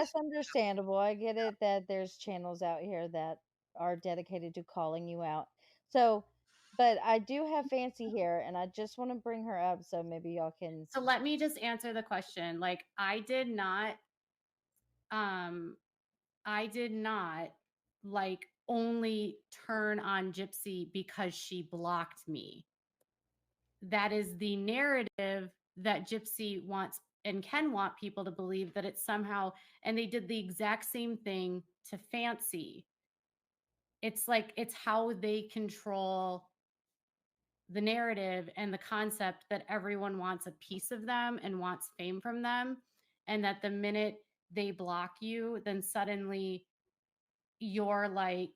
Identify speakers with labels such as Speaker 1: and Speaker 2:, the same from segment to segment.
Speaker 1: that's understandable. I get it that there's channels out here that are dedicated to calling you out. So, but I do have Fancy here, and I just want to bring her up so maybe y'all can.
Speaker 2: So let me just answer the question. Like um I did not like only turn on Gypsy because she blocked me. That is the narrative that Gypsy wants and can want people to believe that it's somehow, and they did the exact same thing to Fancy. It's like it's how they control the narrative and the concept that everyone wants a piece of them and wants fame from them. And that the minute they block you, then suddenly you're like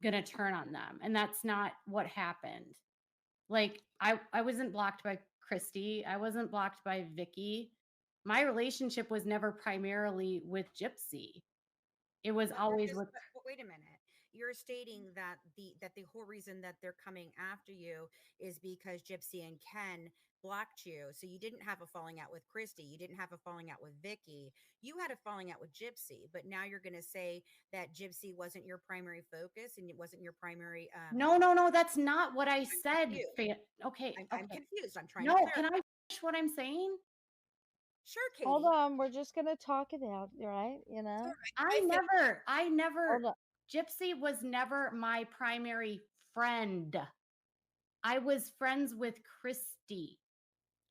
Speaker 2: gonna turn on them. And that's not what happened. Like I wasn't blocked by Christy. I wasn't blocked by Vicky. My relationship was never primarily with Gypsy. It was
Speaker 3: But you're
Speaker 2: always
Speaker 3: just
Speaker 2: with
Speaker 3: but wait a minute. You're stating that the whole reason that they're coming after you is because Gypsy and Ken blocked you. So you didn't have a falling out with Christy. You didn't have a falling out with Vicky. You had a falling out with Gypsy. But now you're going to say that Gypsy wasn't your primary focus and it wasn't your primary.
Speaker 2: no, no, no, that's not what I
Speaker 3: I'm
Speaker 2: said.
Speaker 3: confused.
Speaker 2: Okay,
Speaker 3: I'm
Speaker 2: okay.
Speaker 3: confused. I'm trying to
Speaker 2: No, can
Speaker 3: clarify.
Speaker 2: I finish what I'm saying?
Speaker 3: Sure,
Speaker 1: Hold
Speaker 3: Katie.
Speaker 1: on, we're just gonna talk it out, right? You
Speaker 3: It's all
Speaker 1: know.
Speaker 3: right.
Speaker 2: I never, I
Speaker 1: Hold
Speaker 2: never,
Speaker 1: on.
Speaker 2: Gypsy was never my primary friend. I was friends with Christy.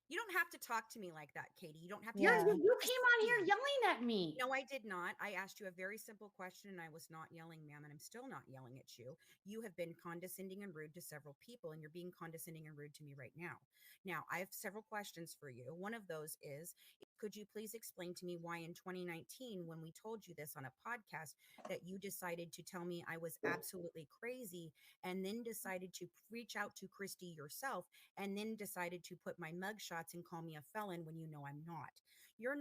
Speaker 3: You don't have to talk to me like that, Katie. You don't have to
Speaker 2: You
Speaker 3: use
Speaker 1: Yeah.
Speaker 2: came on
Speaker 3: me.
Speaker 2: here yelling at me.
Speaker 3: No, I did not. I asked you a very simple question and I was not yelling, ma'am, and I'm still not yelling at you. You have been condescending and rude to several people, and you're being condescending and rude to me right now. Now, I have several questions for you. One of those is, could you please explain to me why in 2019, when we told you this on a podcast, that you decided to tell me I was absolutely crazy and then decided to reach out to Christy yourself and then decided to put my mug shots and call me a felon when you know I'm not? You're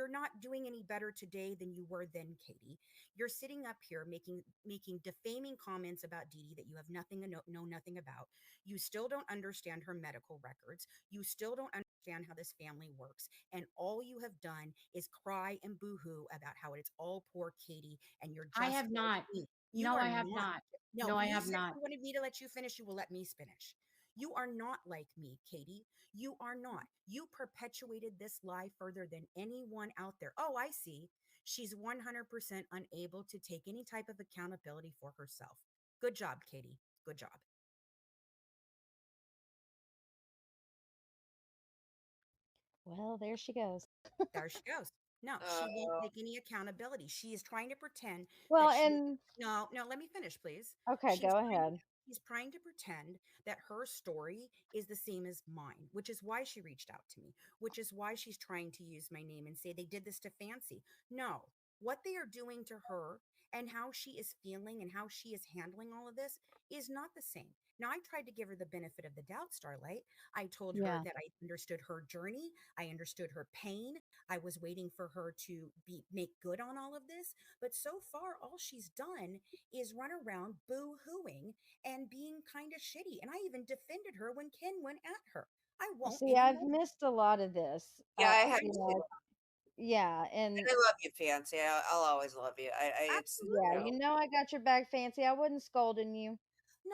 Speaker 3: not doing any better today than you were then, Katie. You're sitting up here making defaming comments about Dee Dee that you have nothing and know nothing about. You still don't understand her medical records. You still don't understand how this family works. And all you have done is cry and boohoo about how it's all poor Katie and you're
Speaker 2: I
Speaker 3: just
Speaker 2: have
Speaker 3: like
Speaker 2: not.
Speaker 3: me. You
Speaker 2: No,
Speaker 3: are
Speaker 2: I have
Speaker 3: not.
Speaker 2: not.
Speaker 3: No,
Speaker 2: No, I
Speaker 3: you
Speaker 2: have
Speaker 3: said
Speaker 2: not.
Speaker 3: you wanted me to let you finish. You will let me finish. You are not like me, Katie. You are not. You perpetuated this lie further than anyone out there. Oh, I see. She's 100% unable to take any type of accountability for herself. Good job, Katie. Good job.
Speaker 1: Well, there she goes.
Speaker 3: There she goes. No, she won't take any accountability. She is trying to pretend
Speaker 1: Well,
Speaker 3: that she
Speaker 1: and
Speaker 3: no, no, let me finish, please.
Speaker 1: okay,
Speaker 3: She's
Speaker 1: go
Speaker 3: trying
Speaker 1: ahead.
Speaker 3: she's trying to pretend that her story is the same as mine, which is why she reached out to me, which is why she's trying to use my name and say they did this to Fancy. No, what they are doing to her and how she is feeling and how she is handling all of this is not the same. Now, I tried to give her the benefit of the doubt, Starlight. I told her
Speaker 1: Yeah.
Speaker 3: that I understood her journey. I understood her pain. I was waiting for her to be make good on all of this, but so far all she's done is run around boo-hooing and being kind of shitty. And I even defended her when Ken went at her. I
Speaker 1: Well,
Speaker 3: won't
Speaker 1: see, I've
Speaker 3: anymore.
Speaker 1: missed a lot of this.
Speaker 4: Yeah, I had
Speaker 1: You
Speaker 4: to.
Speaker 1: know, yeah,
Speaker 4: And
Speaker 1: and
Speaker 4: I love you, Fancy. I'll always love you. It's
Speaker 1: yeah,
Speaker 4: you know.
Speaker 3: Absolutely.
Speaker 1: you know, I got your back, Fancy. I wasn't scolding you.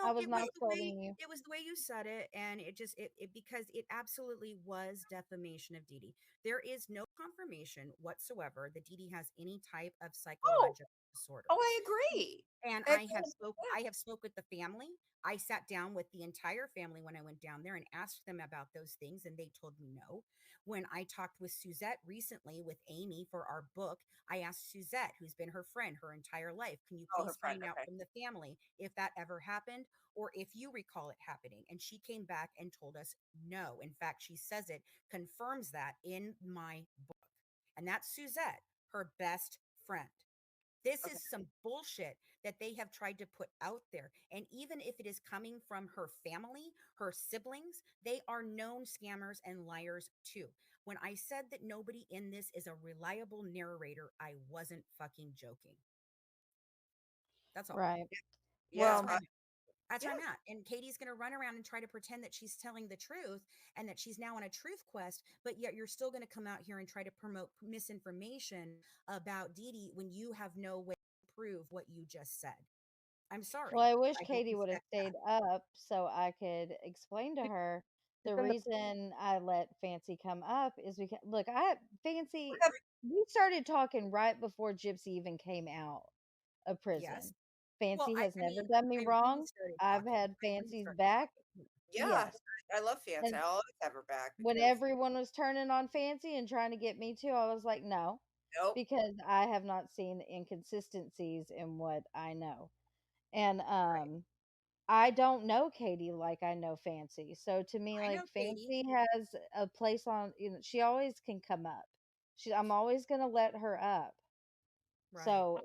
Speaker 1: I
Speaker 3: No,
Speaker 1: was
Speaker 3: it was
Speaker 1: not
Speaker 3: the way
Speaker 1: scolding you.
Speaker 3: it was the way you said it, and it just it because it absolutely was defamation of Dee Dee. There is no confirmation whatsoever that Dee Dee has any type of
Speaker 4: Oh,
Speaker 3: psychological disorder.
Speaker 4: oh, I agree.
Speaker 3: And
Speaker 4: It, yeah.
Speaker 3: I have spoke with the family. I sat down with the entire family when I went down there and asked them about those things, and they told me no. When I talked with Suzette recently with Amy for our book, I asked Suzette, who's been her friend her entire life, can you
Speaker 4: Oh, her
Speaker 3: please
Speaker 4: friend.
Speaker 3: find out
Speaker 4: Okay.
Speaker 3: from the family if that ever happened or if you recall it happening? And she came back and told us no. In fact, she says it, confirms that in my book. And that's Suzette, her best friend. This
Speaker 4: Okay.
Speaker 3: is some bullshit that they have tried to put out there. And even if it is coming from her family, her siblings, they are known scammers and liars too. When I said that nobody in this is a reliable narrator, I wasn't fucking joking. That's all.
Speaker 1: Right.
Speaker 4: Yeah.
Speaker 3: That's
Speaker 1: Well,
Speaker 3: my That's where
Speaker 4: Yeah.
Speaker 3: I'm at. And Katie's going to run around and try to pretend that she's telling the truth and that she's now on a truth quest, but yet you're still going to come out here and try to promote misinformation about Dee Dee when you have no way to prove what you just said. I'm
Speaker 1: Well,
Speaker 3: sorry.
Speaker 1: I wish
Speaker 3: I don't
Speaker 1: Katie would have
Speaker 3: respect that.
Speaker 1: stayed up so I could explain to her the reason I let Fancy come up is because look, Fancy
Speaker 4: Whatever.
Speaker 1: we started talking right before Gypsy even came out of
Speaker 3: Yes.
Speaker 1: prison.
Speaker 3: Well,
Speaker 1: Fancy has
Speaker 3: I
Speaker 1: never
Speaker 3: mean,
Speaker 1: done me
Speaker 3: I really
Speaker 1: wrong.
Speaker 3: started
Speaker 1: I've
Speaker 3: talking.
Speaker 1: had
Speaker 3: I really
Speaker 1: Fancy's
Speaker 3: started
Speaker 1: back.
Speaker 3: talking.
Speaker 4: Yeah.
Speaker 1: Yes.
Speaker 4: I love Fancy.
Speaker 1: And
Speaker 4: I'll always have her back
Speaker 1: when
Speaker 4: because
Speaker 1: everyone was turning on Fancy and trying to get me to, I was like, no,
Speaker 4: nope.
Speaker 1: because I have not seen inconsistencies in what I know. And
Speaker 3: Right.
Speaker 1: I don't know Katie like I know Fancy. So to me,
Speaker 3: I
Speaker 1: like
Speaker 3: know Katie.
Speaker 1: Fancy has a place on, she always can come up. I'm always gonna let her up.
Speaker 3: Right.
Speaker 1: So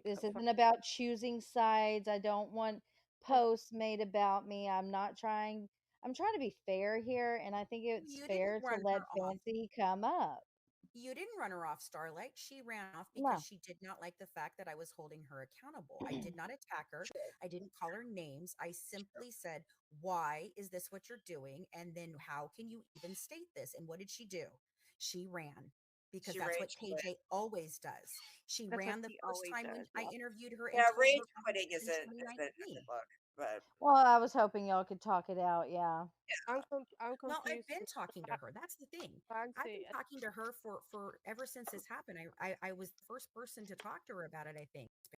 Speaker 1: this isn't about choosing sides. I don't want posts made about me. I'm trying to be fair here, and I think it's
Speaker 3: You didn't
Speaker 1: fair to
Speaker 3: run
Speaker 1: let
Speaker 3: her off.
Speaker 1: Fancy come up.
Speaker 3: You didn't run her off, Starlight. She ran off because
Speaker 1: No.
Speaker 3: she did not like the fact that I was holding her accountable. I did not attack her. I didn't call her names. I simply said, "Why is this what you're doing? And then how can you even state this?" And what did she do? She ran because
Speaker 4: She
Speaker 3: that's what
Speaker 4: rage quit.
Speaker 3: KJ always does. She ran the first time when I interviewed her and
Speaker 4: Yeah,
Speaker 3: told her
Speaker 4: rage
Speaker 3: about
Speaker 4: quitting
Speaker 3: this in
Speaker 4: isn't a
Speaker 3: 2019.
Speaker 4: good look. But
Speaker 1: Well, I was hoping y'all could talk it out. Yeah.
Speaker 3: Well, I've been talking to her. That's the thing. I've been talking to her for ever since this happened. I was the first person to talk to her about it, I think.